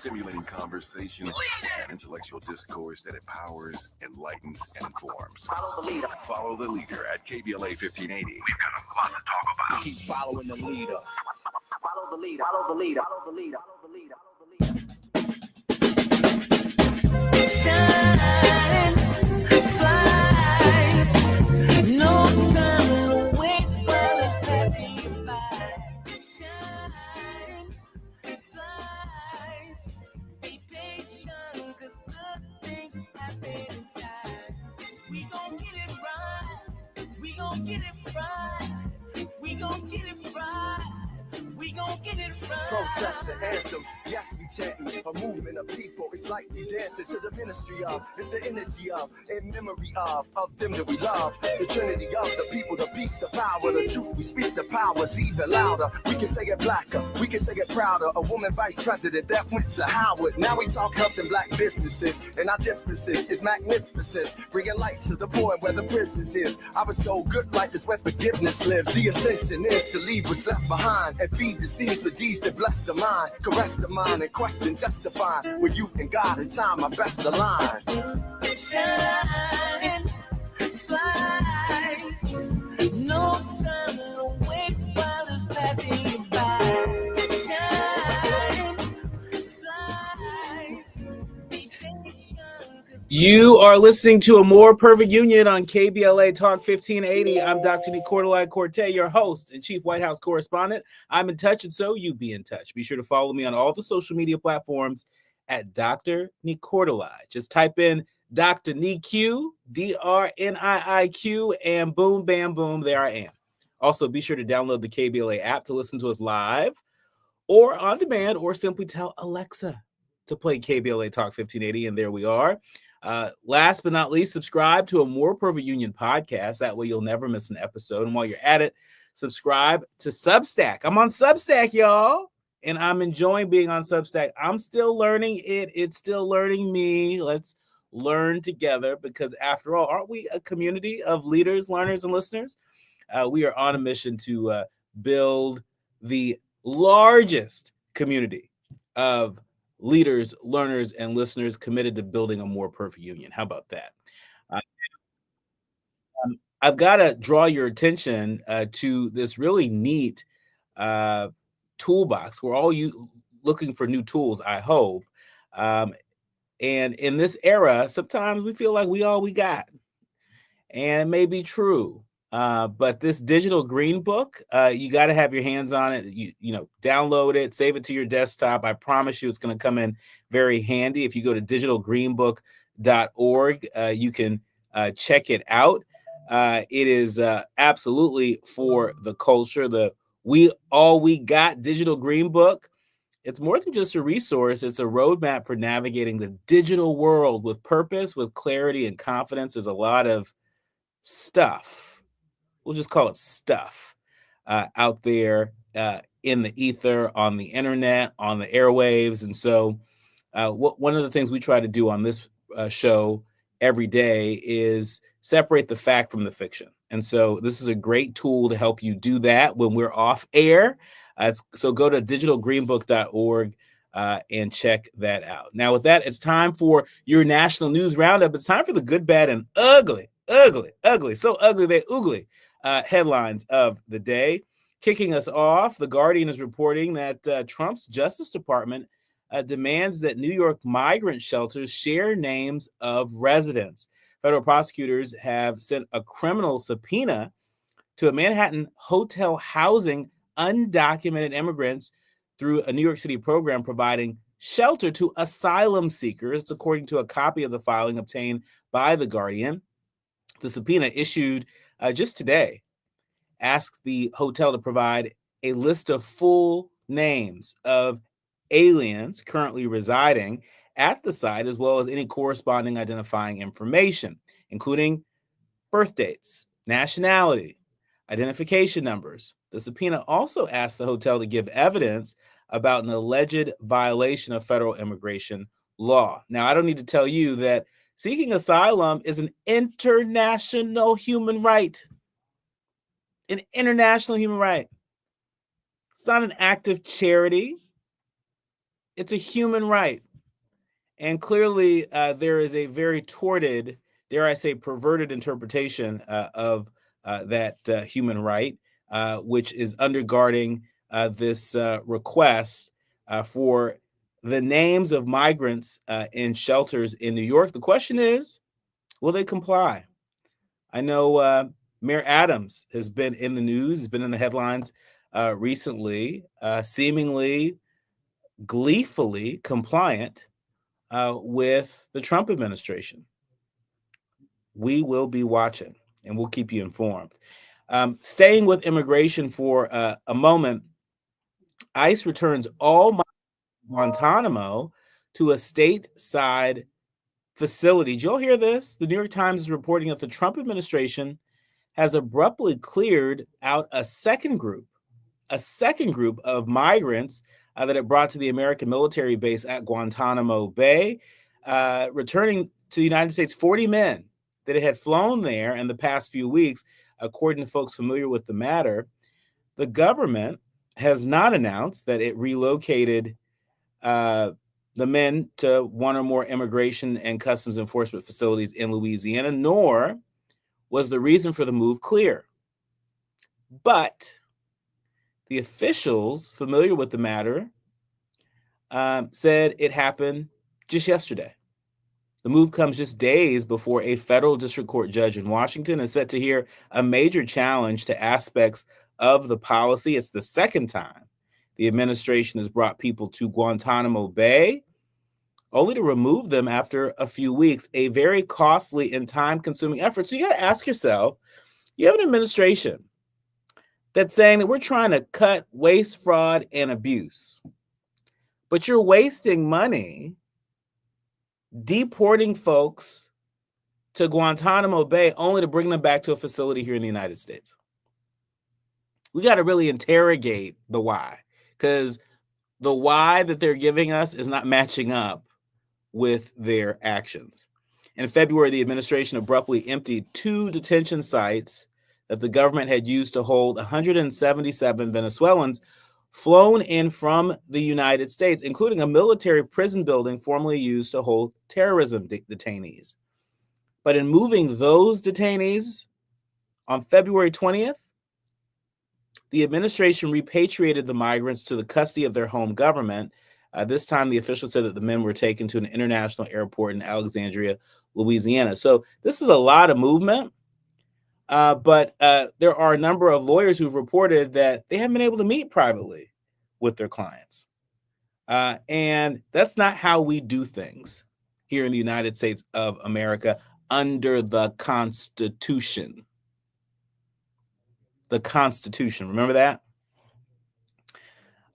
Stimulating conversation and intellectual discourse that empowers, enlightens, and informs. Follow the leader. Follow the leader at KBLA 1580. We've got a lot to talk about. Keep following the leader. Follow the leader. Follow the leader. Follow the leader. Follow the leader. Shine, flies, no time to waste while it's passing you by. Shine, flies, be patient, 'cause good things happen in time. We gon' get it right, we gon' get it right, we gon' get it right. We gon' get it right. Protests and anthems, yes, we chanting. A movement of people, it's like we dancing to the ministry of. It's the energy of, in memory of them that we love. The trinity of the people, the peace, the power, the truth. We speak the powers even louder. We can say it blacker, we can say it prouder. A woman vice president that went to Howard. Now we talk helping black businesses, and our differences is magnificent. Bringing light to the poor where the prisons is. I was so good, like this where forgiveness lives. The ascension is to leave what's left behind and feed the seeds with deeds that bless the mind, caress the mind, and question justify. With you and God in time, my best align. Shine, flies, no time to waste while it's passing you by. Shine, flies, be patient. You are listening to A More Perfect Union on KBLA Talk 1580. I'm Dr. Nii-Quartelai, your host and chief White House correspondent. I'm in touch, and so you be in touch. Be sure to follow me on all the social media platforms at Dr. Nii-Quartelai. Just type in Dr. Nii-Q, DRNIIQ, and boom, bam, boom, there I am. Also, be sure to download the KBLA app to listen to us live or on demand, or simply tell Alexa to play KBLA Talk 1580, and there we are. Last but not least, subscribe to A More Perfect Union podcast. That way you'll never miss an episode. And while you're at it, subscribe to Substack. I'm on Substack, y'all, and I'm enjoying being on Substack. I'm still learning it. It's still learning me. Let's learn together, because after all, aren't we a community of leaders, learners, and listeners? We are on a mission to build the largest community of leaders, learners, and listeners committed to building a more perfect union. How about that? I've got to draw your attention to this really neat toolbox. We're all looking for new tools, I hope. And in this era, sometimes we feel like we all we got. And it may be true. But this digital green book, you got to have your hands on it. You know, download it, save it to your desktop. I promise you it's going to come in very handy. If you go to digitalgreenbook.org, you can check it out. It is absolutely for the culture. The We Got Digital Green Book. It's more than just a resource. It's a roadmap for navigating the digital world with purpose, with clarity, and confidence. There's a lot of stuff. We'll just call it stuff out there in the ether, on the internet, on the airwaves. And so one of the things we try to do on this show every day is separate the fact from the fiction. And so this is a great tool to help you do that when we're off air. So go to digitalgreenbook.org and check that out. Now, with that, it's time for your national news roundup. It's time for the good, bad, and ugly, so ugly they oogly headlines of the day. Kicking us off, The Guardian is reporting that Trump's Justice Department demands that New York migrant shelters share names of residents. Federal prosecutors have sent a criminal subpoena to a Manhattan hotel housing undocumented immigrants through a New York City program providing shelter to asylum seekers, according to a copy of the filing obtained by The Guardian. The subpoena, issued just today, asked the hotel to provide a list of full names of aliens currently residing at the site, as well as any corresponding identifying information, including birth dates, nationality, identification numbers. The subpoena also asked the hotel to give evidence about an alleged violation of federal immigration law. Now, I don't need to tell you that seeking asylum is an international human right. An international human right. It's not an act of charity. It's a human right. And clearly, there is a very torted, dare I say, perverted interpretation of that human right, which is undergirding this request for the names of migrants in shelters in New York. The question is, will they comply? I know Mayor Adams has been in the news, has been in the headlines recently, seemingly gleefully compliant with the Trump administration. We will be watching and we'll keep you informed. Staying with immigration for a moment, ICE returns all Guantanamo to a stateside facility. Did you all hear this? The New York Times is reporting that the Trump administration has abruptly cleared out a second group of migrants that it brought to the American military base at Guantanamo Bay, returning to the United States 40 men that it had flown there in the past few weeks, according to folks familiar with the matter. The government has not announced that it relocated the men to one or more immigration and customs enforcement facilities in Louisiana, nor was the reason for the move clear. But the officials familiar with the matter said it happened just yesterday. The move comes just days before a federal district court judge in Washington is set to hear a major challenge to aspects of the policy. It's the second time the administration has brought people to Guantanamo Bay, only to remove them after a few weeks, a very costly and time-consuming effort. So you got to ask yourself, you have an administration that's saying that we're trying to cut waste, fraud, and abuse, but you're wasting money deporting folks to Guantanamo Bay only to bring them back to a facility here in the United States. We got to really interrogate the why, because the why that they're giving us is not matching up with their actions. In February, the administration abruptly emptied 2 detention sites that the government had used to hold 177 Venezuelans flown in from the United States, including a military prison building formerly used to hold terrorism detainees. But in moving those detainees on February 20th, the administration repatriated the migrants to the custody of their home government. This time, the officials said that the men were taken to an international airport in Alexandria, Louisiana. So this is a lot of movement. But there are a number of lawyers who've reported that they haven't been able to meet privately with their clients. And that's not how we do things here in the United States of America under the Constitution. The Constitution, remember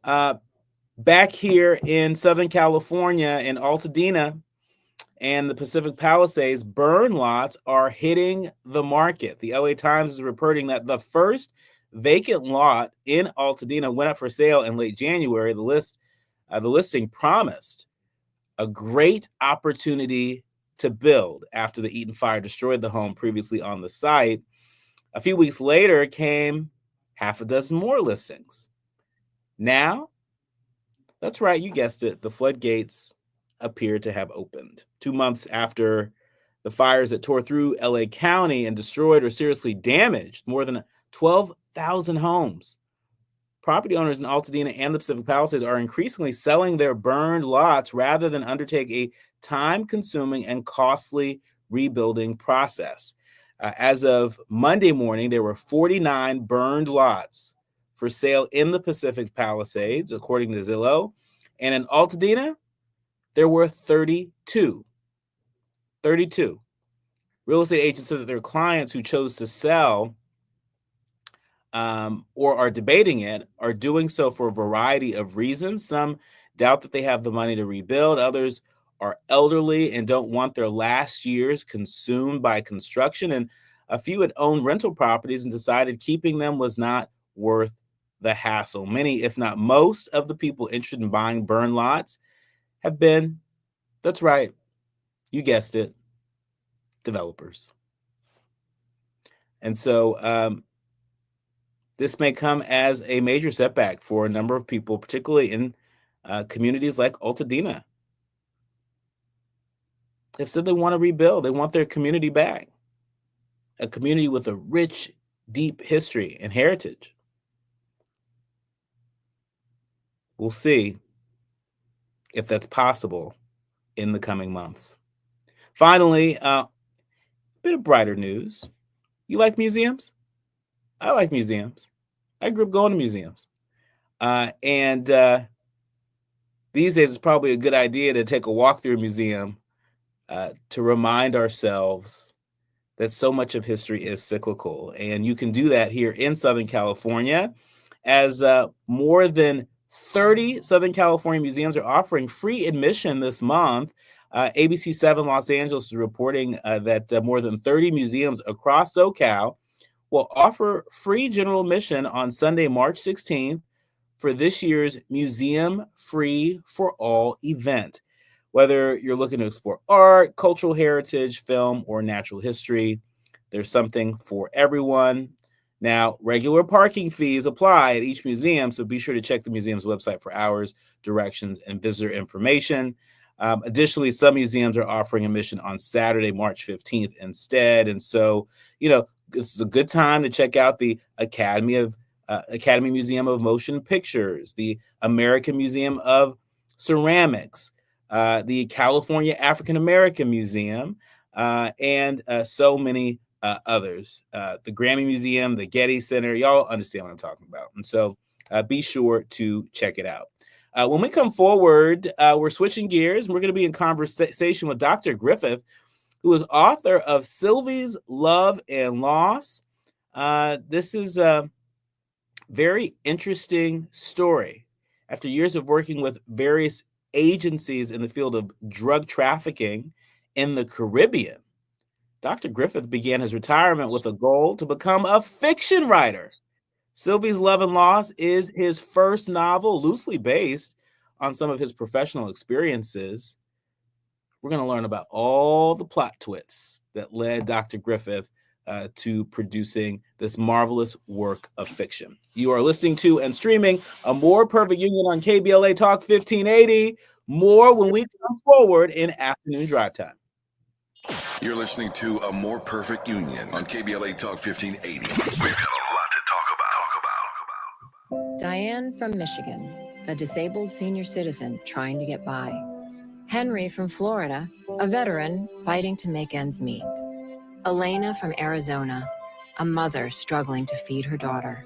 that? Back here in Southern California, in Altadena and the Pacific Palisades, burn lots are hitting the market. The LA Times is reporting that the first vacant lot in Altadena went up for sale in late January. The listing promised a great opportunity to build after the Eaton fire destroyed the home previously on the site. A few weeks later came half a dozen more listings. Now, that's right, you guessed it, the floodgates appear to have opened. 2 months after the fires that tore through LA County and destroyed or seriously damaged more than 12,000 homes, property owners in Altadena and the Pacific Palisades are increasingly selling their burned lots rather than undertake a time-consuming and costly rebuilding process. As of Monday morning, there were 49 burned lots for sale in the Pacific Palisades, according to Zillow. And in Altadena, there were 32. 32. Real estate agents said that their clients who chose to sell or are debating it are doing so for a variety of reasons. Some doubt that they have the money to rebuild. Others are elderly and don't want their last years consumed by construction. And a few had owned rental properties and decided keeping them was not worth the hassle. Many, if not most, of the people interested in buying burn lots have been, that's right, you guessed it, developers. And so this may come as a major setback for a number of people, particularly in communities like Altadena have said they want to rebuild. They want their community back, a community with a rich, deep history and heritage. We'll see if that's possible in the coming months. Finally, a bit of brighter news. You like museums? I like museums. I grew up going to museums. And these days, it's probably a good idea to take a walk through a museum to remind ourselves that so much of history is cyclical. And you can do that here in Southern California, as more than 30 Southern California museums are offering free admission this month. ABC 7 Los Angeles is reporting that more than 30 museums across SoCal will offer free general admission on Sunday, March 16th for this year's Museum Free for All event. Whether you're looking to explore art, cultural heritage, film, or natural history, there's something for everyone. Now, regular parking fees apply at each museum, so be sure to check the museum's website for hours, directions, and visitor information. Additionally, some museums are offering admission on Saturday, March 15th instead. And so, this is a good time to check out the Academy Museum of Motion Pictures, the American Museum of Ceramics, the California African American Museum, and so many others. The Grammy Museum, the Getty Center, y'all understand what I'm talking about. And so be sure to check it out. When we come forward, we're switching gears, and we're going to be in conversation with Dr. Griffith, who is author of Sylvie's Love and Loss. This is a very interesting story. After years of working with various agencies in the field of drug trafficking in the Caribbean, Dr. Griffith began his retirement with a goal to become a fiction writer. Sylvie's Love and Loss is his first novel, loosely based on some of his professional experiences. We're going to learn about all the plot twists that led Dr. Griffith to producing this marvelous work of fiction. You are listening to and streaming A More Perfect Union on KBLA Talk 1580. More when we come forward in afternoon drive time. You're listening to A More Perfect Union on KBLA Talk 1580. We've got a lot to talk about. Diane from Michigan, a disabled senior citizen trying to get by. Henry from Florida, a veteran fighting to make ends meet. Elena from Arizona, a mother struggling to feed her daughter.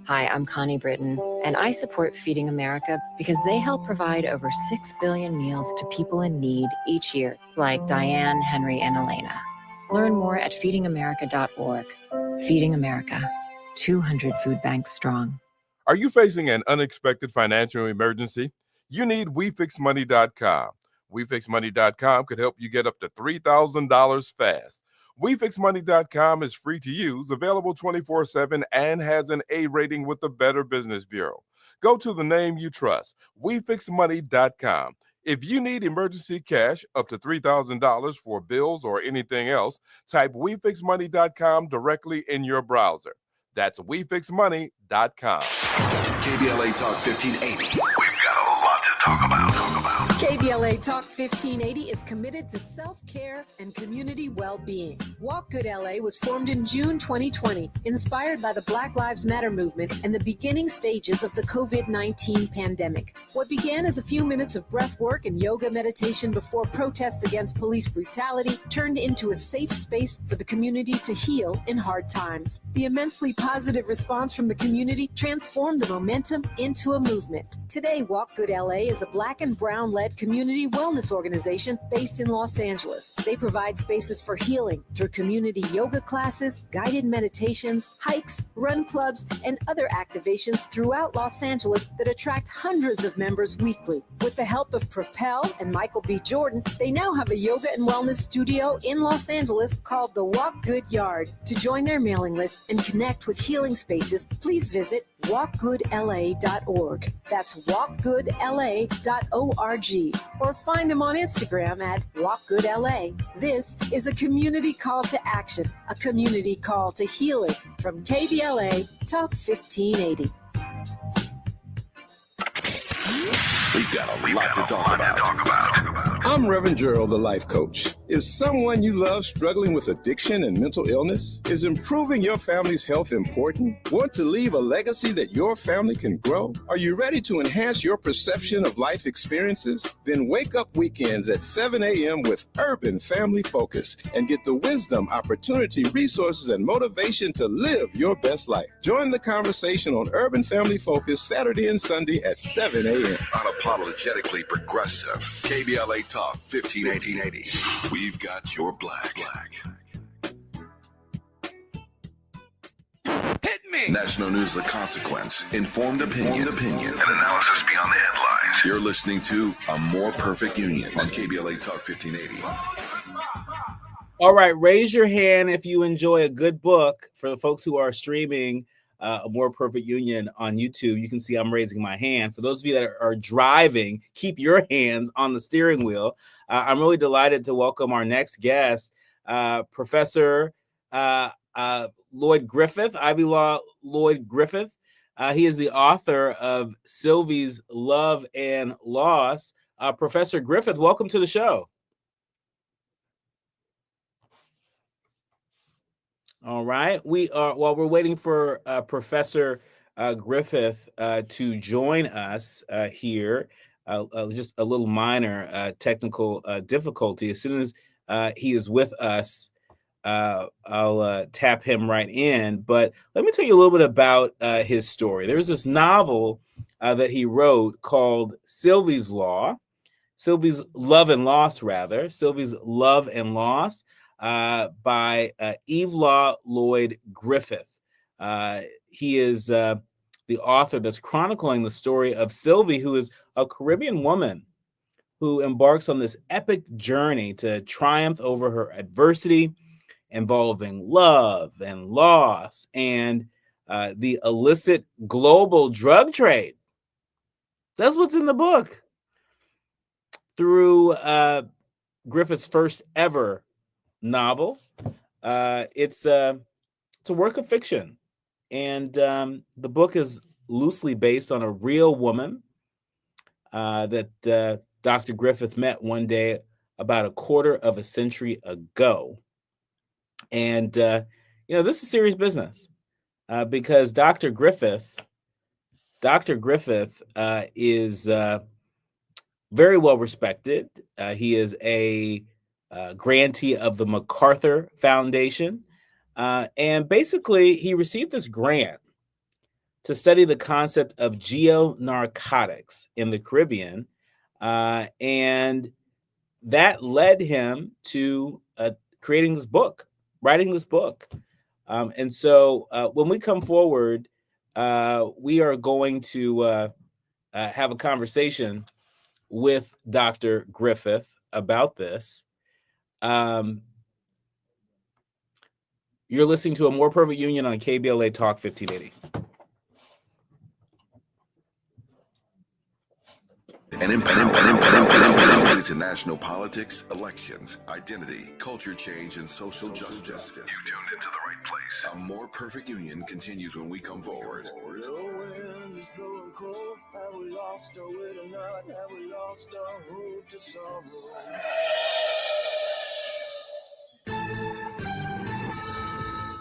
Hi, I'm Connie Britton, and I support Feeding America because they help provide over 6 billion meals to people in need each year, like Diane, Henry, and Elena. Learn more at feedingamerica.org. Feeding America, 200 food banks strong. Are you facing an unexpected financial emergency? You need WeFixMoney.com. WeFixMoney.com could help you get up to $3,000 fast. WeFixMoney.com is free to use, available 24/7, and has an A rating with the Better Business Bureau. Go to the name you trust, WeFixMoney.com. If you need emergency cash up to $3,000 for bills or anything else, type WeFixMoney.com directly in your browser. That's WeFixMoney.com. KBLA Talk 1580. We've got a lot to talk about. KBLA Talk 1580 is committed to self-care and community well-being. Walk Good LA was formed in June 2020, inspired by the Black Lives Matter movement and the beginning stages of the COVID-19 pandemic. What began as a few minutes of breath work and yoga meditation before protests against police brutality turned into a safe space for the community to heal in hard times. The immensely positive response from the community transformed the momentum into a movement. Today, Walk Good LA is a Black and Brown-led community wellness organization based in Los Angeles. They provide spaces for healing through community yoga classes, guided meditations, hikes, run clubs, and other activations throughout Los Angeles that attract hundreds of members weekly. With the help of Propel and Michael B. Jordan, they now have a yoga and wellness studio in Los Angeles called the Walk Good Yard. To join their mailing list and connect with healing spaces, please visit walkgoodla.org. That's walkgoodla.org. Or find them on Instagram at walkgoodla. This is a community call to action, a community call to healing from KBLA Talk 1580. We've got a lot to talk about. I'm Reverend Gerald, the life coach. Is someone you love struggling with addiction and mental illness? Is improving your family's health important? Want to leave a legacy that your family can grow? Are you ready to enhance your perception of life experiences? Then wake up weekends at 7 a.m. with Urban Family Focus and get the wisdom, opportunity, resources, and motivation to live your best life. Join the conversation on Urban Family Focus Saturday and Sunday at 7 a.m. Unapologetically progressive. KBLA Talk 1580. We've got your black. Hit me! National News The Consequence. Informed opinion. An analysis beyond the headlines. You're listening to A More Perfect Union on KBLA Talk 1580. All right, raise your hand if you enjoy a good book. For the folks who are streaming A More Perfect Union on YouTube, you can see I'm raising my hand. For those of you that are driving, keep your hands on the steering wheel. I'm really delighted to welcome our next guest, Professor Lloyd Griffith, Ivelaw Lloyd Griffith. He is the author of Sylvie's Love and Loss. Professor Griffith, welcome to the show. All right. While we're waiting for Professor Griffith to join us here, just a little minor technical difficulty. As soon as he is with us, I'll tap him right in. But let me tell you a little bit about his story. There's this novel that he wrote called Sylvie's Love and Loss, Sylvie's Love and Loss. By Ivelaw Lloyd Griffith. He is the author that's chronicling the story of Sylvie, who is a Caribbean woman who embarks on this epic journey to triumph over her adversity involving love and loss and the illicit global drug trade. That's what's in the book. Through Griffith's first ever novel. It's a work of fiction, and the book is loosely based on a real woman that Dr. Griffith met one day about a quarter of a century ago. And this is serious business because Dr. Griffith is very well respected. He is a grantee of the MacArthur Foundation. And basically, he received this grant to study the concept of geonarcotics in the Caribbean. And that led him to writing this book. And so when we come forward, we are going to have a conversation with Dr. Griffith about this. You're listening to A More Perfect Union on KBLA Talk 1580. An impact to national politics, elections, identity, culture change, and social justice. You've tuned into the right place. A More Perfect Union continues when we come forward.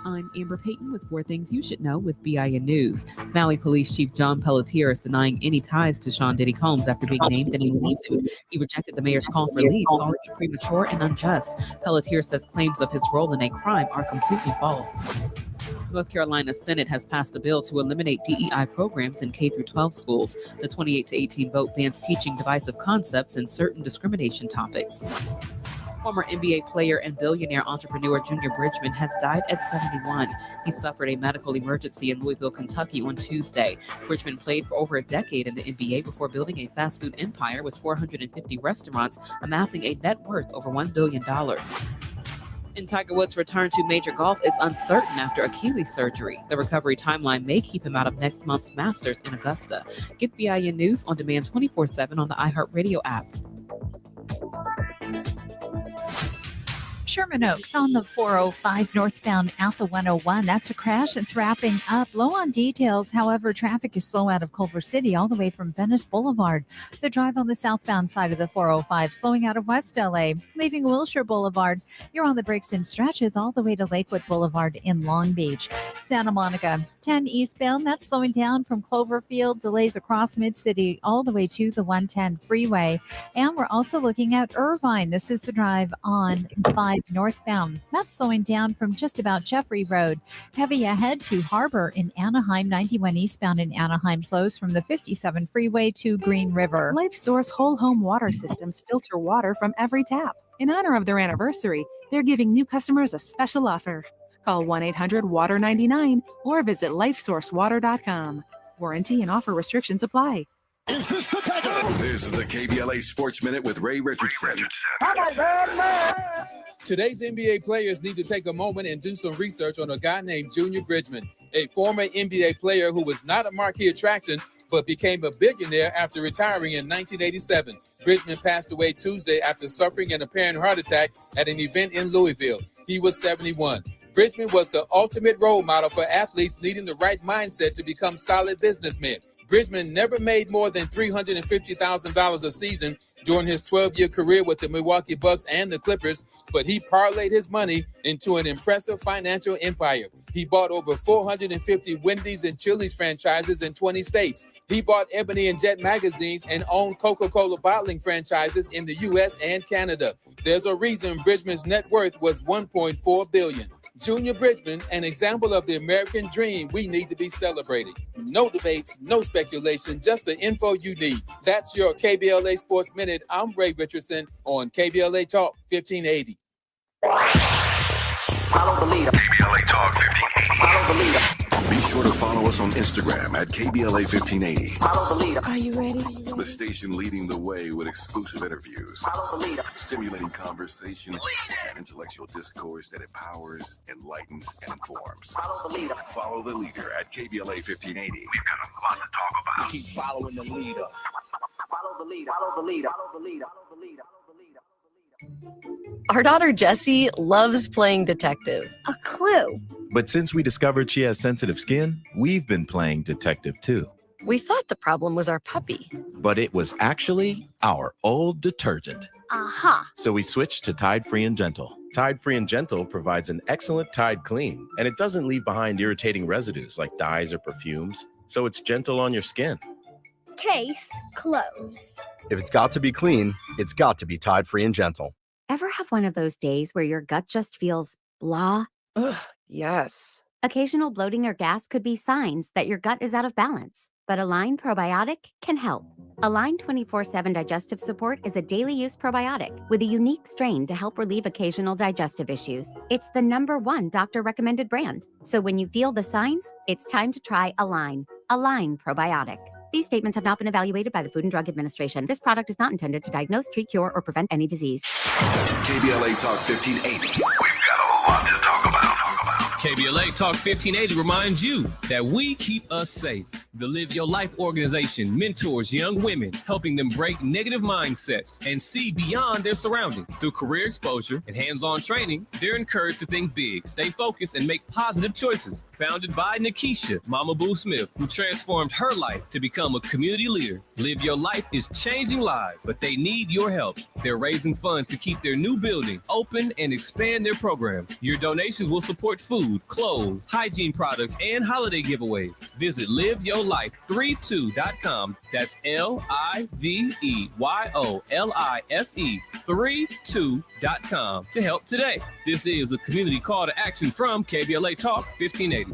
I'm Amber Payton with 4 Things You Should Know with BIN News. Maui Police Chief John Pelletier is denying any ties to Sean Diddy Combs after being named in a lawsuit. He rejected the mayor's call for leave, calling it premature and unjust. Pelletier says claims of his role in a crime are completely false. North Carolina Senate has passed a bill to eliminate DEI programs in K-12 schools. The 28-18 vote bans teaching divisive concepts and certain discrimination topics. Former NBA player and billionaire entrepreneur Junior Bridgman has died at 71. He suffered a medical emergency in Louisville, Kentucky on Tuesday. Bridgman played for over a decade in the NBA before building a fast food empire with 450 restaurants, amassing a net worth over $1 billion. And Tiger Woods' return to major golf is uncertain after Achilles surgery. The recovery timeline may keep him out of next month's Masters in Augusta. Get BIN News on demand 24/7 on the iHeartRadio app. Sherman Oaks on the 405 northbound at the 101. That's a crash. It's wrapping up. Low on details. However, traffic is slow out of Culver City all the way from Venice Boulevard. The drive on the southbound side of the 405 slowing out of West LA, leaving Wilshire Boulevard. You're on the breaks and stretches all the way to Lakewood Boulevard in Long Beach. Santa Monica, 10 eastbound. That's slowing down from Cloverfield. Delays across Mid-City all the way to the 110 freeway. And we're also looking at Irvine. This is the drive on 5 northbound. That's slowing down from just about Jeffrey Road. Heavy ahead to Harbor in Anaheim. 91 eastbound in Anaheim slows from the 57 freeway to Green River. LifeSource Whole Home Water Systems filter water from every tap. In honor of their anniversary, they're giving new customers a special offer. Call 1-800-WATER-99 or visit lifesourcewater.com. Warranty and offer restrictions apply. Is this the tiger? This is the KBLA Sports Minute with Ray Richardson. Today's NBA players need to take a moment and do some research on a guy named Junior Bridgman, a former NBA player who was not a marquee attraction but became a billionaire after retiring in 1987. Bridgman passed away Tuesday after suffering an apparent heart attack at an event in Louisville. He was 71. Bridgman was the ultimate role model for athletes needing the right mindset to become solid businessmen. Bridgman never made more than $350,000 a season during his 12-year career with the Milwaukee Bucks and the Clippers, but he parlayed his money into an impressive financial empire. He bought over 450 Wendy's and Chili's franchises in 20 states. He bought Ebony and Jet magazines and owned Coca-Cola bottling franchises in the U.S. and Canada. There's a reason Bridgman's net worth was $1.4 billion. Junior Bridgman, an example of the American dream we need to be celebrating. No debates, no speculation, just the info you need. That's your KBLA Sports Minute. I'm Ray Richardson on KBLA Talk 1580. Follow the leader. KBLA Talk 1580. Follow the leader. Be sure to follow us on Instagram at KBLA 1580. Follow the leader. Are you ready? The station leading the way with exclusive interviews, Follow the leader. stimulating conversation, and intellectual discourse that empowers, enlightens, and informs. Follow the leader. Follow the leader at KBLA 1580. We've got a lot to talk about. Keep following the leader. Follow the leader. Follow the leader. Follow the leader. Follow the leader. Our daughter Jessie loves playing detective. A clue. But since we discovered she has sensitive skin, we've been playing detective too. We thought the problem was our puppy. But it was actually our old detergent. Aha. So we switched to Tide Free and Gentle. Tide Free and Gentle provides an excellent Tide clean, and it doesn't leave behind irritating residues like dyes or perfumes. So it's gentle on your skin. Case closed. If it's got to be clean, it's got to be Tide Free and Gentle. Ever have one of those days where your gut just feels blah? Ugh, yes. Occasional bloating or gas could be signs that your gut is out of balance, but Align Probiotic can help. Align 24/7 Digestive Support is a daily use probiotic with a unique strain to help relieve occasional digestive issues. It's the #1 doctor-recommended brand. So when you feel the signs, it's time to try Align. Align Probiotic. These statements have not been evaluated by the Food and Drug Administration. This product is not intended to diagnose, treat, cure, or prevent any disease. KBLA Talk 1580. We've got a lot to talk about. KBLA Talk 1580 reminds you that we keep us safe. The Live Your Life organization mentors young women, helping them break negative mindsets and see beyond their surroundings. Through career exposure and hands-on training, they're encouraged to think big, stay focused, and make positive choices. Founded by Nikisha Mama Boo Smith, who transformed her life to become a community leader. Live Your Life is changing lives, but they need your help. They're raising funds to keep their new building open and expand their program. Your donations will support food, clothes, hygiene products, and holiday giveaways. Visit liveyourlife32.com. That's LIVEYOLIFE32.com to help today. This is a community call to action from KBLA Talk 1580.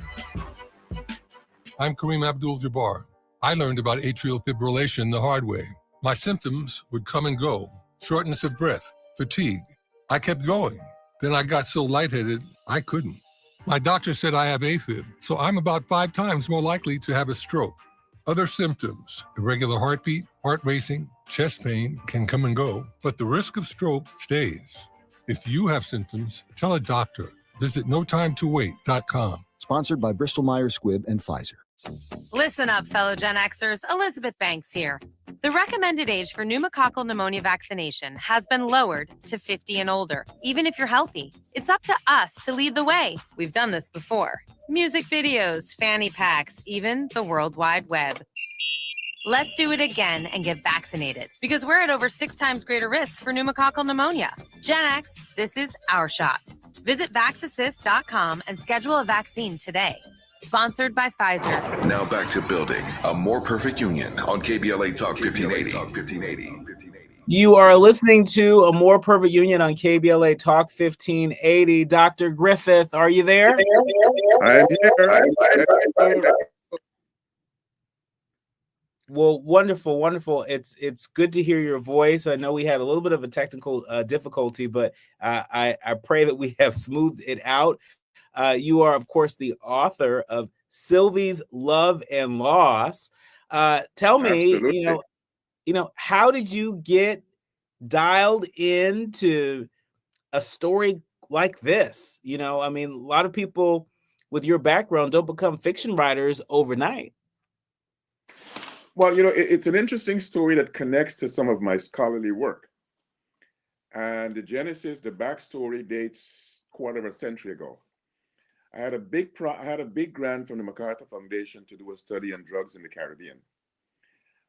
I'm Kareem Abdul-Jabbar. I learned about atrial fibrillation the hard way. My symptoms would come and go. Shortness of breath, fatigue. I kept going. Then I got so lightheaded, I couldn't. My doctor said I have AFib, so I'm about 5 times more likely to have a stroke. Other symptoms, irregular heartbeat, heart racing, chest pain can come and go, but the risk of stroke stays. If you have symptoms, tell a doctor. Visit notimetowait.com. Sponsored by Bristol Myers Squibb and Pfizer. Listen up, fellow Gen Xers. Elizabeth Banks here. The recommended age for pneumococcal pneumonia vaccination has been lowered to 50 and older, even if you're healthy. It's up to us to lead the way. We've done this before. Music videos, fanny packs, even the World Wide Web. Let's do it again and get vaccinated, because we're at over 6 times greater risk for pneumococcal pneumonia. Gen X, this is our shot. Visit vaxassist.com and schedule a vaccine today. Sponsored by Pfizer. Now back to building a more perfect union on KBLA Talk 1580. You are listening to A More Perfect Union on KBLA Talk 1580. Dr. Griffith, are you there? I'm here. Well, wonderful, wonderful. It's good to hear your voice. I know we had a little bit of a technical difficulty, but I pray that we have smoothed it out. You are, of course, the author of Sylvie's Love and Loss. Tell me, Absolutely. how did you get dialed into a story like this? I mean, a lot of people with your background don't become fiction writers overnight. Well, it's an interesting story that connects to some of my scholarly work. And the genesis, the backstory dates quarter of a century ago. I had a big grant from the MacArthur Foundation to do a study on drugs in the Caribbean.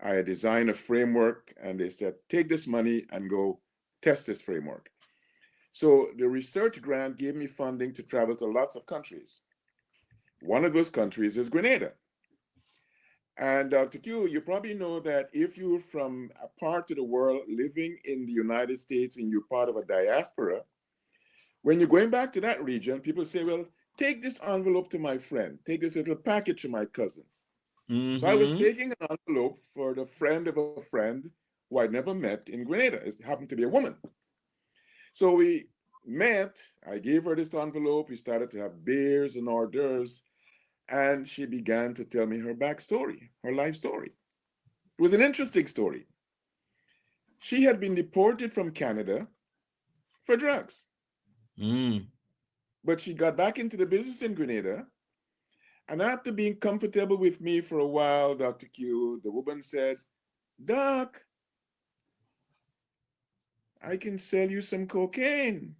I had designed a framework, and they said, take this money and go test this framework. So the research grant gave me funding to travel to lots of countries. One of those countries is Grenada. And Dr. Q, you probably know that if you're from a part of the world living in the United States and you're part of a diaspora, when you're going back to that region, people say, well, take this envelope to my friend. Take this little package to my cousin. Mm-hmm. So I was taking an envelope for the friend of a friend who I'd never met in Grenada. It happened to be a woman. So we met. I gave her this envelope. We started to have beers and hors d'oeuvres. And she began to tell me her backstory, her life story. It was an interesting story. She had been deported from Canada for drugs. But she got back into the business in Grenada. And after being comfortable with me for a while, Dr. Q, the woman said, Doc, I can sell you some cocaine.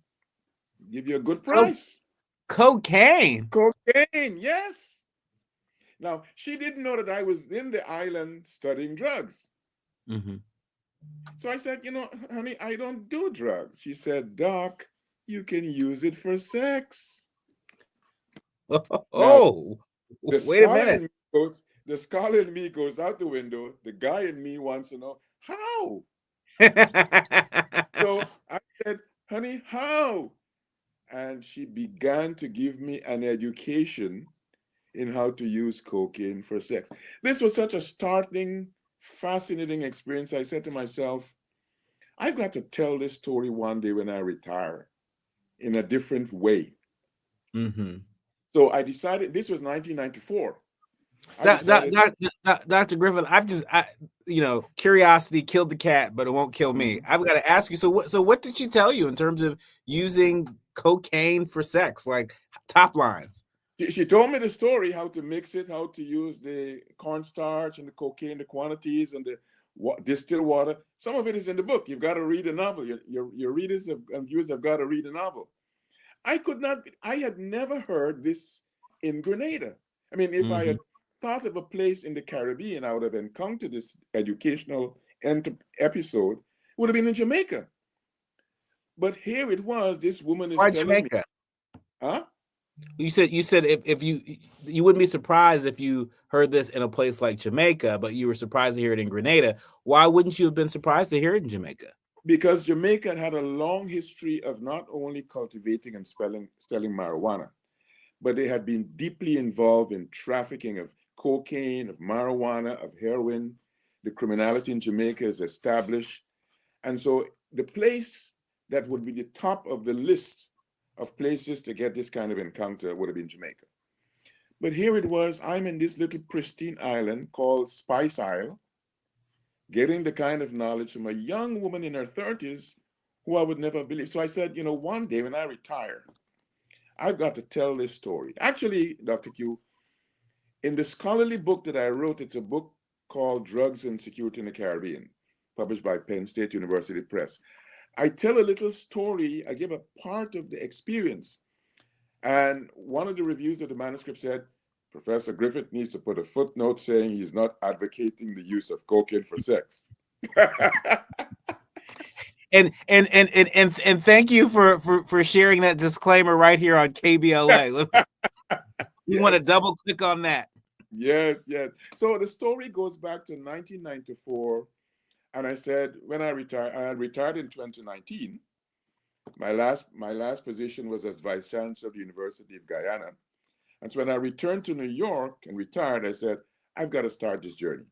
Give you a good price. Cocaine? Cocaine, yes. Now, she didn't know that I was in the island studying drugs. Mm-hmm. So I said, honey, I don't do drugs. She said, Doc, you can use it for sex. Oh, now, wait a minute. The scholar in me goes out the window. The guy in me wants to know, how? So I said, honey, how? And she began to give me an education in how to use cocaine for sex. This was such a startling, fascinating experience. I said to myself, I've got to tell this story one day when I retire in a different way. Mm-hmm. So I decided, this was 1994. Dr. Griffith, curiosity killed the cat, but it won't kill me. I've got to ask you, so what did she tell you in terms of using cocaine for sex, like top lines? She told me the story, how to mix it, how to use the cornstarch and the cocaine, the quantities and the distilled water. Some of it is in the book. You've got to read the novel. Your readers and viewers have got to read the novel. I had never heard this in Grenada. I mean, if I had thought of a place in the Caribbean, I would have encountered this educational episode. It would have been in Jamaica. But here it was, this woman is telling Jamaica? Me. Huh? You said if you wouldn't be surprised if you heard this in a place like Jamaica, but you were surprised to hear it in Grenada. Why wouldn't you have been surprised to hear it in Jamaica? Because Jamaica had a long history of not only cultivating and selling marijuana, but they had been deeply involved in trafficking of cocaine, of marijuana, of heroin. The criminality in Jamaica is established. And so the place that would be the top of the list of places to get this kind of encounter would have been Jamaica. But here it was, I'm in this little pristine island called Spice Isle, getting the kind of knowledge from a young woman in her 30s who I would never believe. So I said, one day when I retire, I've got to tell this story. Actually, Dr. Q, In the scholarly book that I wrote, it's a book called Drugs and Security in the Caribbean, published by Penn State University Press. I tell a little story, I give a part of the experience. And one of the reviews of the manuscript said, Professor Griffith needs to put a footnote saying he's not advocating the use of cocaine for sex. And thank you for sharing that disclaimer right here on KBLA. We want to double click on that. Yes, yes. So the story goes back to 1994. And I said, when I retired in 2019. My last position was as Vice Chancellor of the University of Guyana. And so when I returned to New York and retired, I said, I've got to start this journey.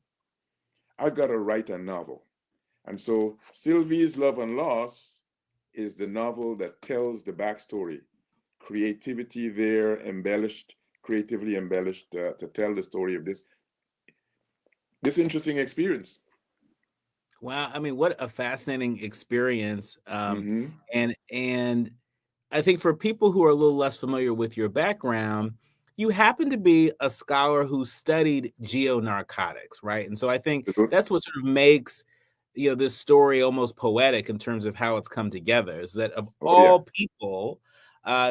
I've got to write a novel. And so Sylvie's Love and Loss is the novel that tells the backstory. Creativity there, creatively embellished to tell the story of this interesting experience. Wow, I mean, what a fascinating experience. And I think for people who are a little less familiar with your background, you happen to be a scholar who studied geonarcotics, right? And so I think that's what sort of makes this story almost poetic in terms of how it's come together, is that of all people,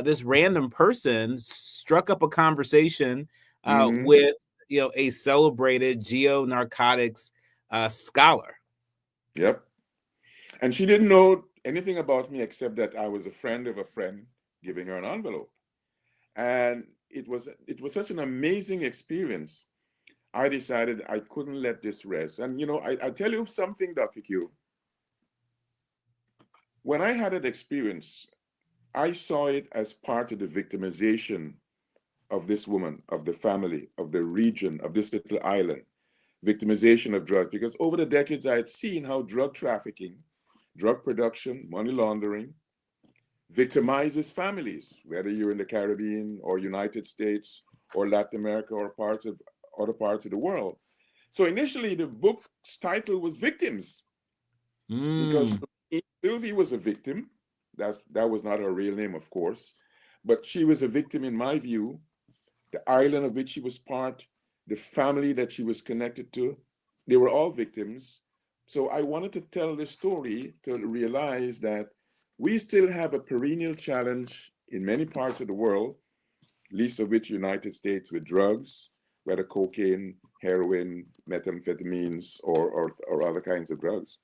this random person struck up a conversation with a celebrated geonarcotics scholar. Yep. And she didn't know anything about me except that I was a friend of a friend giving her an envelope. And it was such an amazing experience. I decided I couldn't let this rest. And I tell you something, Dr. Q. When I had that experience, I saw it as part of the victimization of this woman, of the family, of the region, of this little island. Victimization of drugs, because over the decades I had seen how drug trafficking, drug production, money laundering victimizes families, whether you're in the Caribbean or United States or Latin America or other parts of the world. So initially the book's title was Victims, because Sylvie was a victim. That was not her real name, of course, but she was a victim in my view. The island of which she was part, the family that she was connected to, they were all victims. So I wanted to tell this story to realize that we still have a perennial challenge in many parts of the world, least of which United States, with drugs, whether cocaine, heroin, methamphetamines, or other kinds of drugs.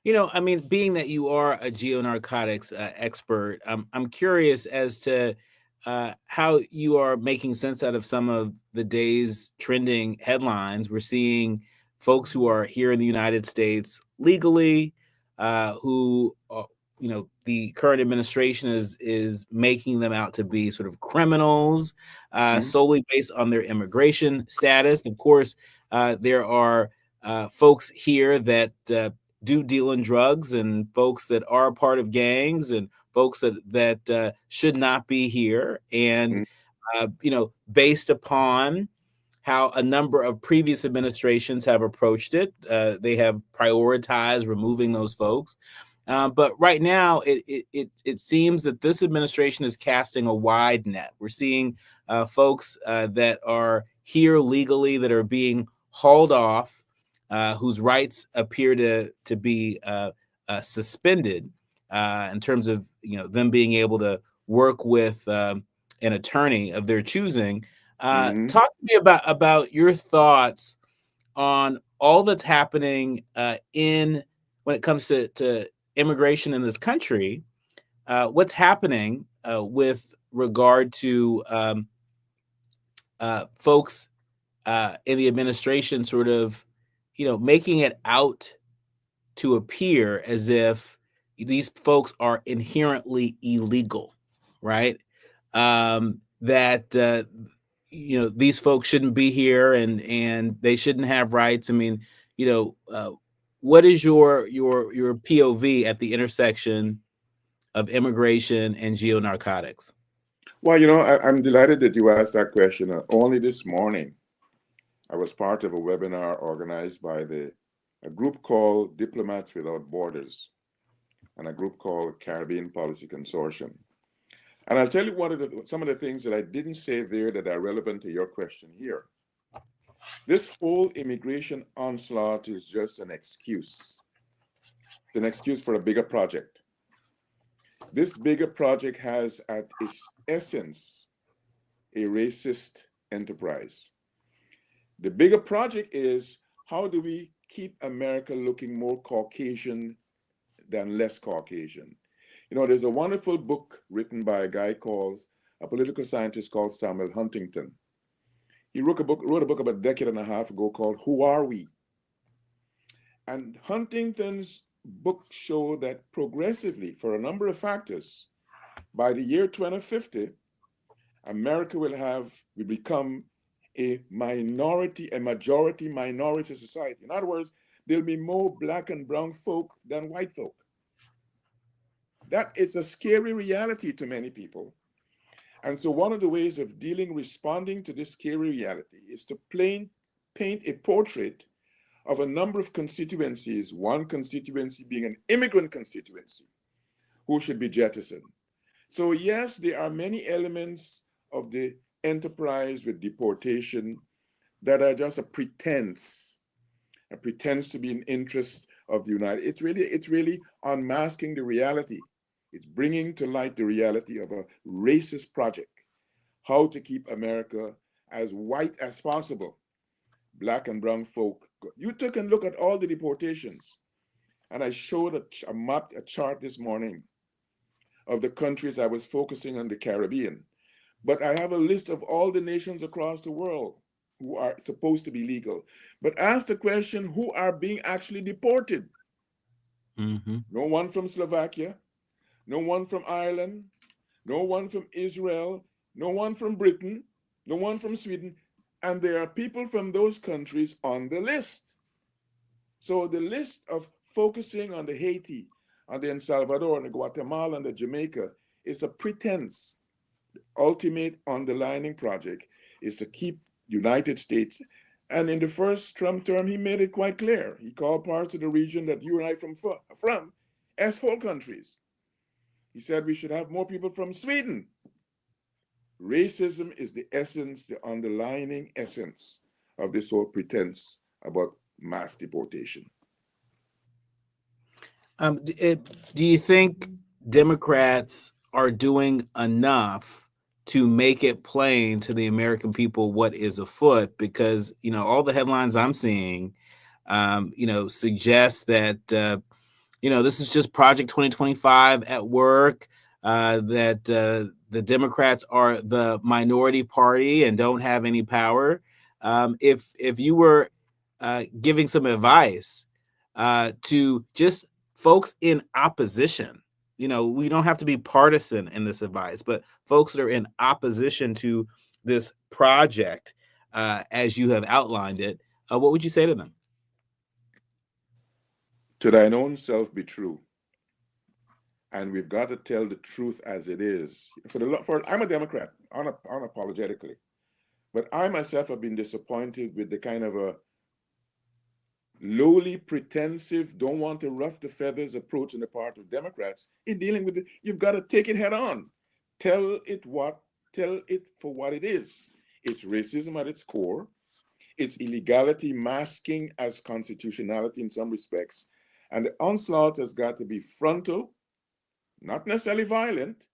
I mean, being that you are a geonarcotics expert, I'm curious as to how you are making sense out of some of the day's trending headlines. We're seeing folks who are here in the United States legally, who, the current administration is making them out to be sort of criminals, solely based on their immigration status. Of course, there are folks here that do deal in drugs, and folks that are part of gangs, and folks that should not be here. And, based upon how a number of previous administrations have approached it, they have prioritized removing those folks. But right now, it seems that this administration is casting a wide net. We're seeing folks that are here legally that are being hauled off, whose rights appear to be suspended in terms of them being able to work with an attorney of their choosing. Talk to me about your thoughts on all that's happening when it comes to immigration in this country. What's happening with regard to folks in the administration sort of making it out to appear as if these folks are inherently illegal, right? That these folks shouldn't be here and they shouldn't have rights. I mean, what is your POV at the intersection of immigration and geonarcotics? Well, I'm delighted that you asked that question. Only this morning, I was part of a webinar organized by a group called Diplomats Without Borders and a group called Caribbean Policy Consortium. And I'll tell you some of the things that I didn't say there that are relevant to your question here. This whole immigration onslaught is just an excuse. It's an excuse for a bigger project. This bigger project has at its essence a racist enterprise. The bigger project is, how do we keep America looking more Caucasian than less Caucasian? You know, there's a wonderful book written by a political scientist called Samuel Huntington. He wrote a book about a decade and a half ago called Who Are We? And Huntington's book showed that progressively, for a number of factors, by the year 2050, America will become a majority minority society. In other words, there'll be more black and brown folk than white folk. That it's a scary reality to many people. And so one of the ways of responding to this scary reality is to paint a portrait of a number of constituencies, one constituency being an immigrant constituency, who should be jettisoned. So yes, there are many elements of the enterprise with deportation that are just a pretense to be in interest of the United. It's really unmasking the reality. It's bringing to light the reality of a racist project, how to keep America as white as possible. Black and brown folk. You took a look at all the deportations, and I showed a chart this morning of the countries. I was focusing on the Caribbean, but I have a list of all the nations across the world who are supposed to be legal. But ask the question, who are being actually deported? Mm-hmm. No one from Slovakia, no one from Ireland, no one from Israel, no one from Britain, no one from Sweden. And there are people from those countries on the list. So the list of focusing on the Haiti, on the El Salvador, on the Guatemala, and the Jamaica is a pretense. The ultimate underlining project is to keep United States. And in the first Trump term, he made it quite clear. He called parts of the region that you and I from as whole countries. He said we should have more people from Sweden. Racism is the essence, the underlying essence of this whole pretense about mass deportation. Do you think Democrats are doing enough to make it plain to the American people what is afoot? Because, you know, all the headlines I'm seeing, suggest that, this is just Project 2025 at work, that the Democrats are the minority party and don't have any power. If you were giving some advice to just folks in opposition, we don't have to be partisan in this advice, but folks that are in opposition to this project, as you have outlined it, what would you say to them? To thine own self be true. And we've got to tell the truth as it is. I'm a Democrat, unapologetically. But I myself have been disappointed with the kind of a lowly pretensive, don't want to ruff the feathers approach on the part of Democrats in dealing with it. You've got to take it head on. Tell it for what it is. It's racism at its core. It's illegality masking as constitutionality in some respects. And the onslaught has got to be frontal, not necessarily violent,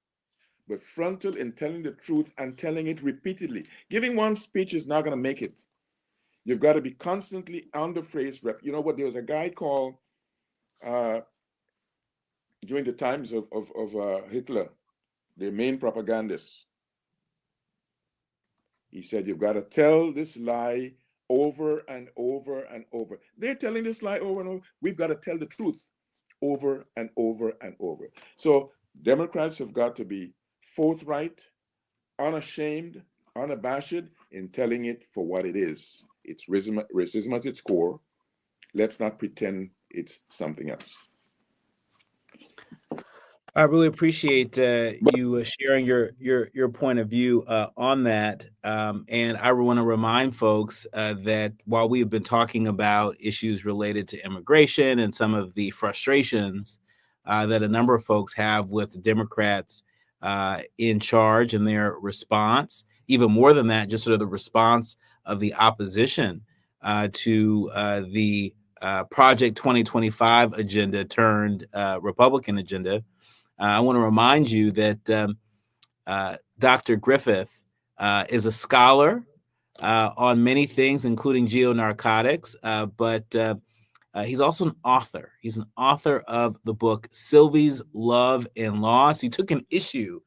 but frontal in telling the truth and telling it repeatedly. Giving one speech is not going to make it. You've got to be constantly on the phrase rep. You know what? There was a guy called, during the times of Hitler, the main propagandist. He said, you've got to tell this lie over and over and over. They're telling this lie over and over. We've got to tell the truth over and over and over. So Democrats have got to be forthright, unashamed, unabashed in telling it for what it is. It's racism at its core. Let's not pretend it's something else. I really appreciate you sharing your point of view on that. And I want to remind folks that while we have been talking about issues related to immigration and some of the frustrations that a number of folks have with Democrats in charge and their response. Even more than that, just sort of the response of the opposition to the Project 2025 agenda turned Republican agenda. I want to remind you that Dr. Griffith is a scholar on many things, including geonarcotics, but he's also an author. He's an author of the book Sylvie's Love and Loss. He took an issue,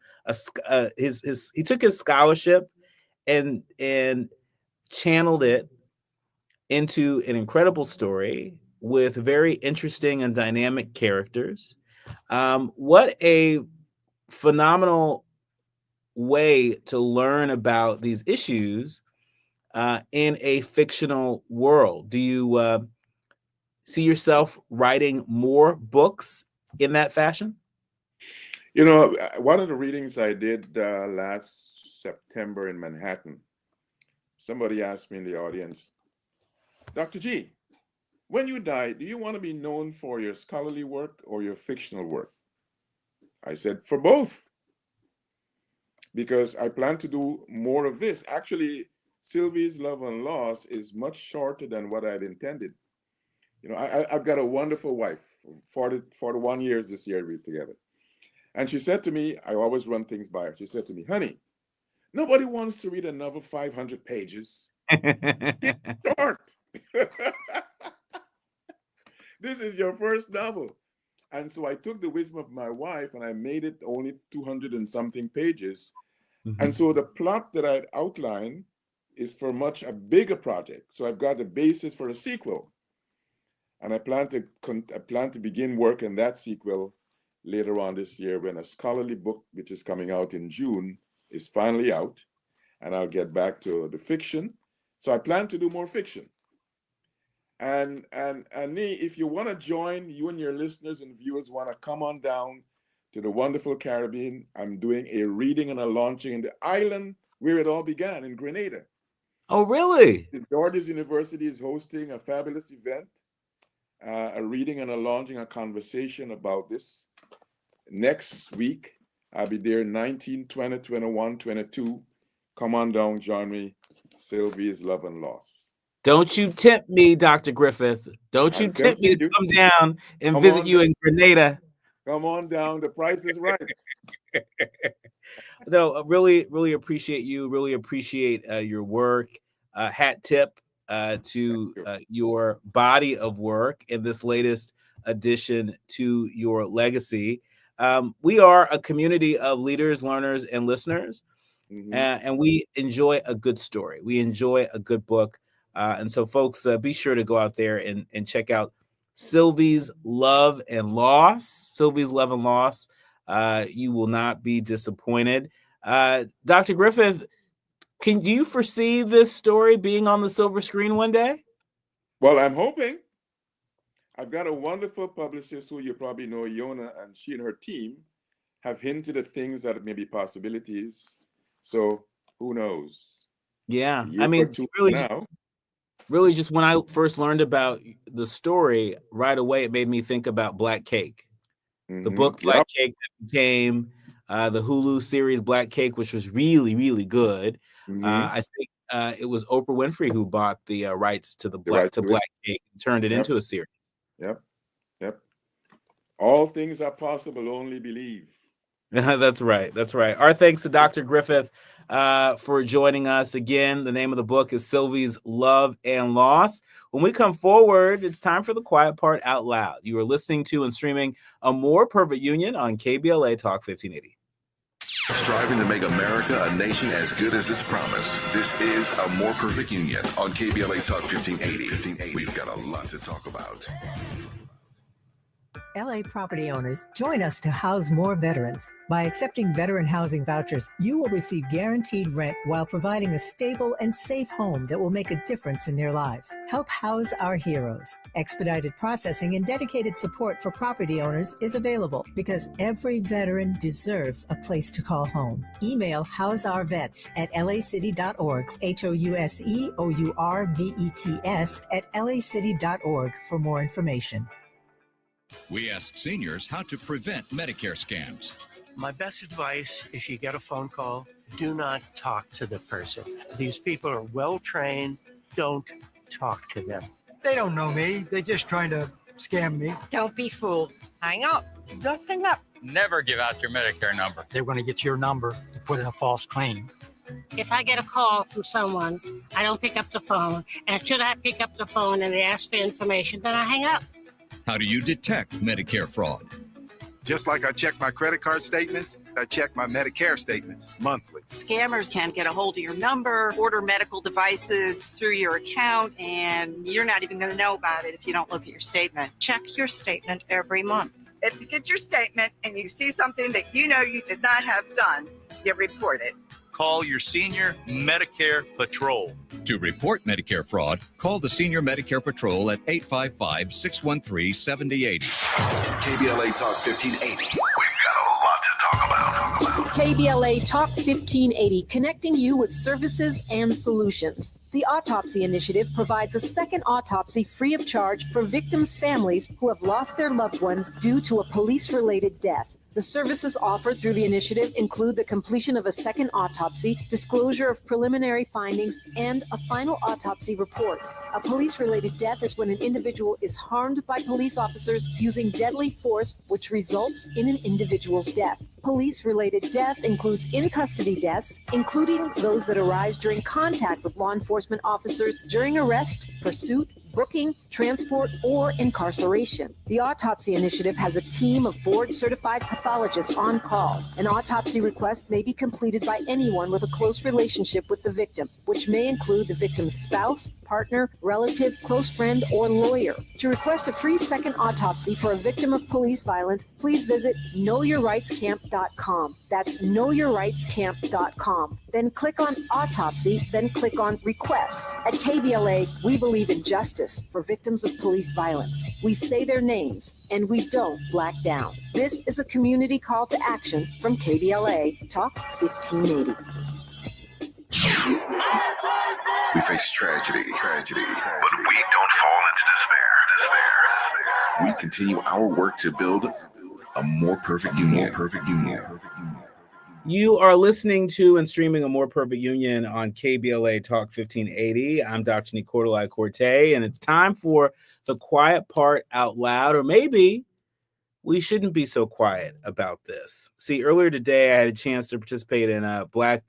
he took his scholarship and channeled it into an incredible story with very interesting and dynamic characters. What a phenomenal way to learn about these issues in a fictional world. Do you see yourself writing more books in that fashion? You know, one of the readings I did last September in Manhattan, somebody asked me in the audience, Dr. G, when you die, do you want to be known for your scholarly work or your fictional work? I said, for both. Because I plan to do more of this. Actually, Sylvie's Love and Loss is much shorter than what I'd intended. You know, I've got a wonderful wife, 41 years this year we're together. And she said to me, I always run things by her. She said to me, honey, nobody wants to read a novel 500 pages. It's short. This is your first novel. And so I took the wisdom of my wife and I made it only 200 and something pages. Mm-hmm. And so the plot that I'd outlined is for a bigger project. So I've got the basis for a sequel. And I plan to begin work on that sequel later on this year when a scholarly book, which is coming out in June, is finally out. And I'll get back to the fiction. So I plan to do more fiction. And Nii, if you want to join, you and your listeners and viewers want to come on down to the wonderful Caribbean, I'm doing a reading and a launching in the island where it all began, in Grenada. Oh, really? The Georges University is hosting a fabulous event, a reading and a launching, a conversation about this. Next week, I'll be there 19, 20, 21, 22. Come on down, join me. Sylvie's Love and Loss. Don't you tempt me, Dr. Griffith. Don't you tempt me to come down and visit you in Grenada. Come on down. The price is right. No, I really appreciate you. Really appreciate your work. Hat tip to your body of work in this latest addition to your legacy. We are a community of leaders, learners, and listeners, and we enjoy a good story. We enjoy a good book. And so, folks, be sure to go out there and check out Sylvie's Love and Loss. Sylvie's Love and Loss. You will not be disappointed. Dr. Griffith, do you foresee this story being on the silver screen one day? Well, I'm hoping. I've got a wonderful publicist who you probably know, Yona, and she and her team have hinted at things that may be possibilities. So who knows? Yeah, I mean, really, just when I first learned about the story, right away, it made me think about Black Cake. The book Black Cake that became the Hulu series Black Cake, which was really, really good. I think it was Oprah Winfrey who bought the rights to Black Cake and turned it into a series. Yep. All things are possible, only believe. That's right. Our thanks to Dr. Griffith for joining us again. The name of the book is Sylvie's Love and Loss. When we come forward, it's time for the quiet part out loud. You are listening to and streaming A More Perfect Union on KBLA Talk 1580. Striving to make America a nation as good as its promise. This is A More Perfect Union on KBLA Talk 1580. We've got a lot to talk about. LA property owners, join us to house more veterans. By accepting veteran housing vouchers, you will receive guaranteed rent while providing a stable and safe home that will make a difference in their lives. Help house our heroes. Expedited processing and dedicated support for property owners is available because every veteran deserves a place to call home. Email houseourvets@lacity.org, houseourvets@lacity.org for more information. We asked seniors how to prevent Medicare scams. My best advice, if you get a phone call, do not talk to the person. These people are well trained. Don't talk to them. They don't know me. They're just trying to scam me. Don't be fooled. Hang up. Just hang up. Never give out your Medicare number. They're going to get your number to put in a false claim. If I get a call from someone, I don't pick up the phone. And should I pick up the phone and they ask for information, then I hang up. How do you detect Medicare fraud? Just like I check my credit card statements, I check my Medicare statements monthly. Scammers can get a hold of your number, order medical devices through your account, and you're not even going to know about it if you don't look at your statement. Check your statement every month. If you get your statement and you see something that you know you did not have done, you report it. Call your senior Medicare Patrol. To report Medicare fraud, call the Senior Medicare Patrol at 855-613-7080. KBLA Talk 1580. We've got a lot to talk about. KBLA Talk 1580, connecting you with services and solutions. The Autopsy Initiative provides a second autopsy free of charge for victims' families who have lost their loved ones due to a police-related death. The services offered through the initiative include the completion of a second autopsy, disclosure of preliminary findings, and a final autopsy report. A police-related death is when an individual is harmed by police officers using deadly force, which results in an individual's death. Police-related death includes in-custody deaths, including those that arise during contact with law enforcement officers during arrest, pursuit, booking, transport, or incarceration. The Autopsy Initiative has a team of board-certified pathologists on call. An autopsy request may be completed by anyone with a close relationship with the victim, which may include the victim's spouse, partner, relative, close friend, or lawyer. To request a free second autopsy for a victim of police violence, please visit knowyourrightscamp.com. That's knowyourrightscamp.com. Then click on Autopsy, then click on Request. At KBLA, we believe in justice for victims of police violence. We say their names, and we don't black down. This is a community call to action from KBLA Talk 1580. We face tragedy, but we don't fall into despair. We continue our work to build a more perfect union. You are listening to and streaming A More Perfect Union on KBLA Talk 1580. I'm Dr. Nii-Quartelai, and it's time for the quiet part out loud, or maybe we shouldn't be so quiet about this. See, earlier today, I had a chance to participate in a Black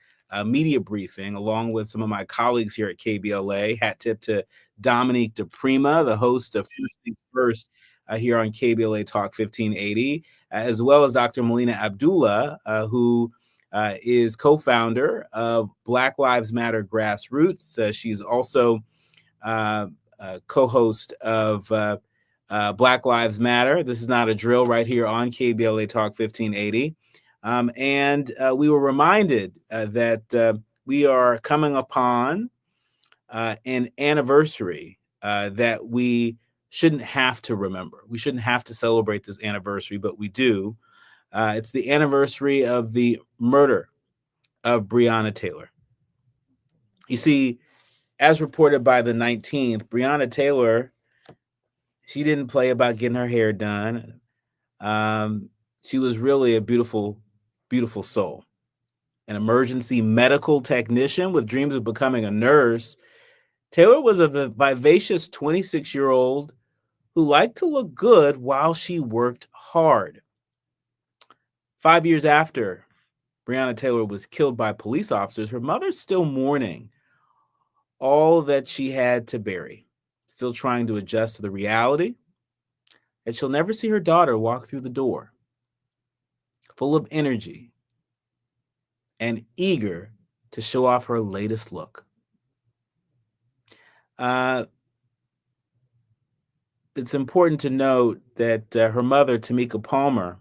media briefing along with some of my colleagues here at KBLA. Hat tip to Dominique DePrima, the host of First Things First here on KBLA Talk 1580, as well as Dr. Melina Abdullah, who is co-founder of Black Lives Matter Grassroots. She's also co-host of Black Lives Matter. This is not a drill right here on KBLA Talk 1580. And we were reminded that we are coming upon an anniversary that we shouldn't have to remember. We shouldn't have to celebrate this anniversary, but we do. It's the anniversary of the murder of Breonna Taylor. You see, as reported by the 19th, Breonna Taylor, she didn't play about getting her hair done. She was really a beautiful, beautiful soul. An emergency medical technician with dreams of becoming a nurse. Taylor was a vivacious 26-year-old who liked to look good while she worked hard. 5 years after Breonna Taylor was killed by police officers, her mother's still mourning all that she had to bury, still trying to adjust to the reality that she'll never see her daughter walk through the door, full of energy and eager to show off her latest look. It's important to note that her mother, Tamika Palmer,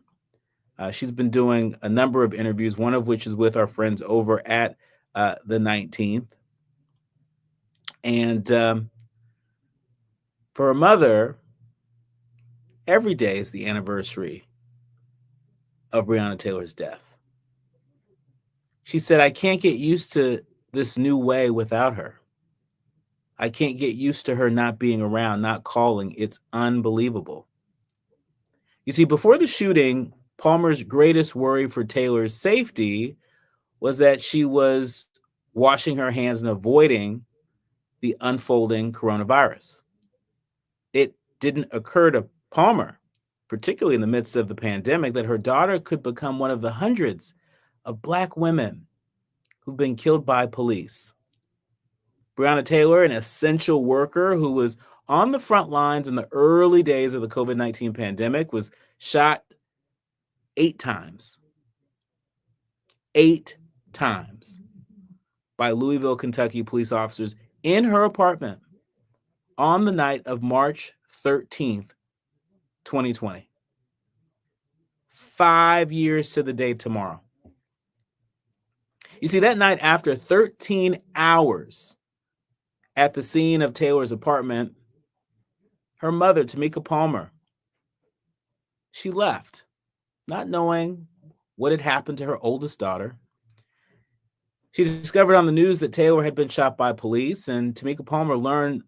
she's been doing a number of interviews, one of which is with our friends over at the 19th. And for her mother, every day is the anniversary of Breonna Taylor's death. She said, I can't get used to this new way without her. I can't get used to her not being around, not calling. It's unbelievable. You see, before the shooting, Palmer's greatest worry for Taylor's safety was that she was washing her hands and avoiding the unfolding coronavirus. It didn't occur to Palmer, particularly in the midst of the pandemic, that her daughter could become one of the hundreds of Black women who've been killed by police. Breonna Taylor, an essential worker who was on the front lines in the early days of the COVID-19 pandemic, was shot 8 times. 8 times by Louisville, Kentucky police officers in her apartment on the night of March 13th, 2020. 5 years to the day tomorrow. You see, that night, after 13 hours at the scene of Taylor's apartment, her mother, Tamika Palmer, she left, not knowing what had happened to her oldest daughter. She discovered on the news that Taylor had been shot by police, and Tamika Palmer learned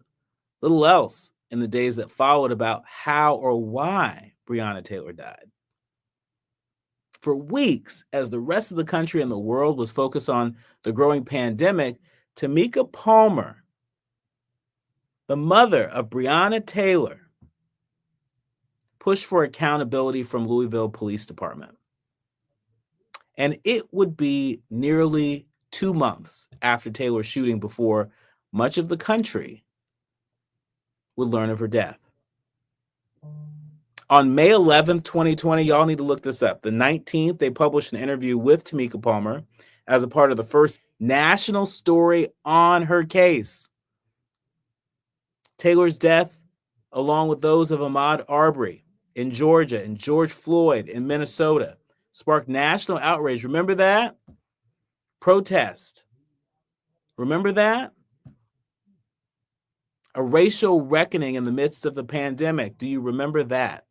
little else in the days that followed about how or why Breonna Taylor died. For weeks, as the rest of the country and the world was focused on the growing pandemic, Tamika Palmer, the mother of Breonna Taylor, pushed for accountability from Louisville Police Department. And it would be nearly 2 months after Taylor's shooting before much of the country would learn of her death. On May 11th, 2020, y'all need to look this up. The 19th, they published an interview with Tamika Palmer as a part of the first national story on her case. Taylor's death, along with those of Ahmaud Arbery in Georgia and George Floyd in Minnesota, sparked national outrage. Remember that? Protest. Remember that? A racial reckoning in the midst of the pandemic. Do you remember that?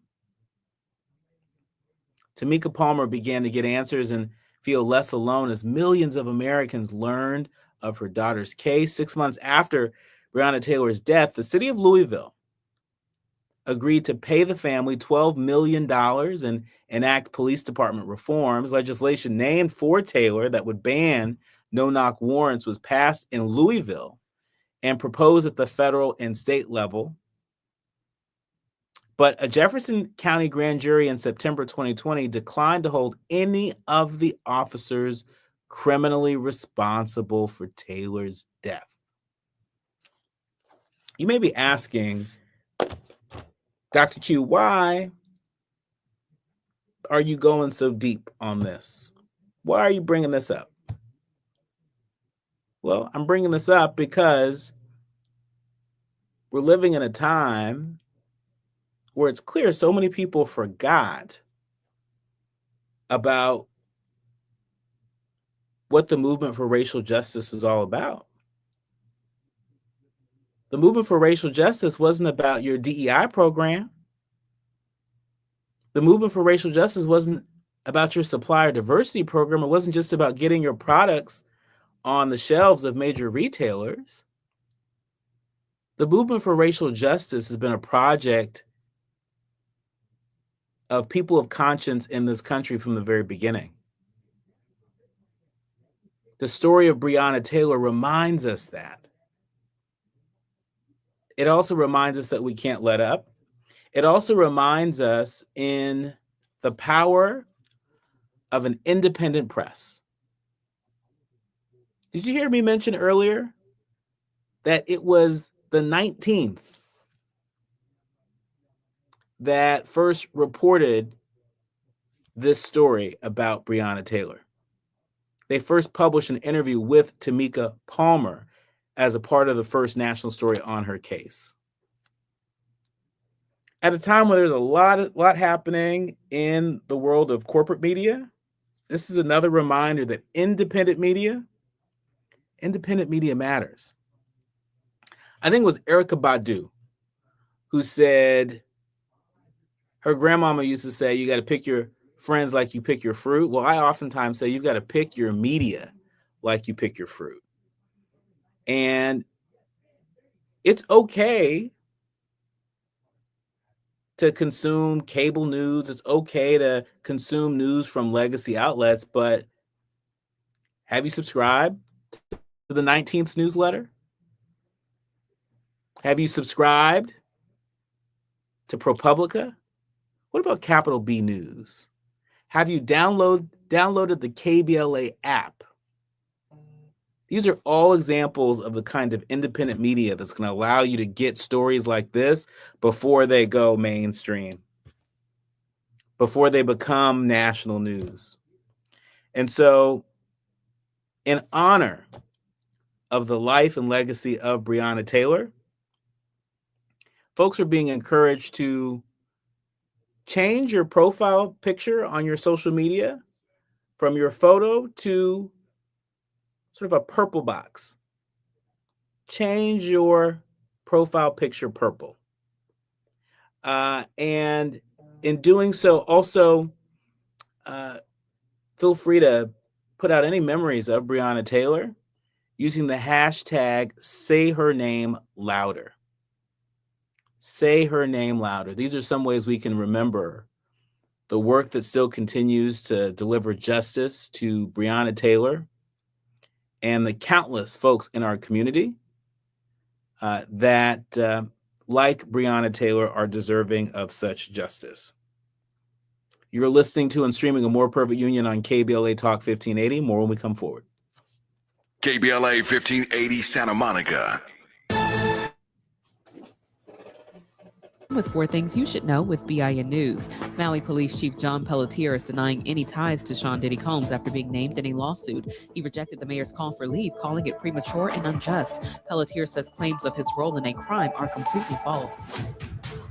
Tamika Palmer began to get answers and feel less alone as millions of Americans learned of her daughter's case. 6 months after Breonna Taylor's death, the city of Louisville agreed to pay the family $12 million and enact police department reforms. Legislation named for Taylor that would ban no-knock warrants was passed in Louisville and proposed at the federal and state level. But a Jefferson County grand jury in September 2020 declined to hold any of the officers criminally responsible for Taylor's death. You may be asking, Dr. Q, why are you going so deep on this? Why are you bringing this up? Well, I'm bringing this up because we're living in a time where it's clear so many people forgot about what the movement for racial justice was all about. The movement for racial justice wasn't about your DEI program. The movement for racial justice wasn't about your supplier diversity program. It wasn't just about getting your products on the shelves of major retailers. The movement for racial justice has been a project of people of conscience in this country from the very beginning. The story of Breonna Taylor reminds us that. It also reminds us that we can't let up. It also reminds us in the power of an independent press. Did you hear me mention earlier that it was the 19th that first reported this story about Breonna Taylor? They first published an interview with Tamika Palmer as a part of the first national story on her case. At a time where there's a lot happening in the world of corporate media, this is another reminder that independent media matters. I think it was Erykah Badu who said her grandmama used to say, you got to pick your friends like you pick your fruit. Well, I oftentimes say you've got to pick your media like you pick your fruit. And it's okay to consume cable news. It's okay to consume news from legacy outlets, but have you subscribed to the 19th newsletter? Have you subscribed to ProPublica? What about Capital B News? Have you downloaded the KBLA app? These are all examples of the kind of independent media that's going to allow you to get stories like this before they go mainstream, before they become national news. And so, in honor of the life and legacy of Breonna Taylor, folks are being encouraged to change your profile picture on your social media from your photo to sort of a purple box. Change your profile picture purple. And in doing so, also feel free to put out any memories of Breonna Taylor using the hashtag #SayHerNameLouder. Say her name louder. These are some ways we can remember the work that still continues to deliver justice to Breonna Taylor and the countless folks in our community that, like Breonna Taylor, are deserving of such justice. You're listening to and streaming A More Perfect Union on KBLA Talk 1580. More when we come forward. KBLA 1580 Santa Monica. With 4 things you should know with BIN News. Maui Police Chief John Pelletier is denying any ties to Sean Diddy Combs after being named in a lawsuit. He rejected the mayor's call for leave, calling it premature and unjust. Pelletier says claims of his role in a crime are completely false.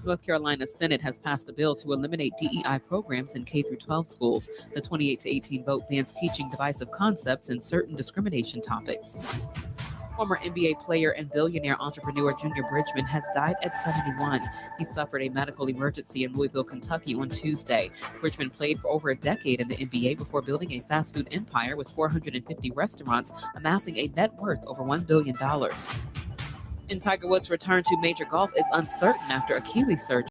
North Carolina Senate has passed a bill to eliminate DEI programs in K-12 schools. The 28-18 vote bans teaching divisive concepts and certain discrimination topics. Former NBA player and billionaire entrepreneur Junior Bridgman has died at 71. He suffered a medical emergency in Louisville, Kentucky on Tuesday. Bridgman played for over a decade in the NBA before building a fast food empire with 450 restaurants, amassing a net worth over $1 billion. And Tiger Woods' return to major golf is uncertain after Achilles surgery.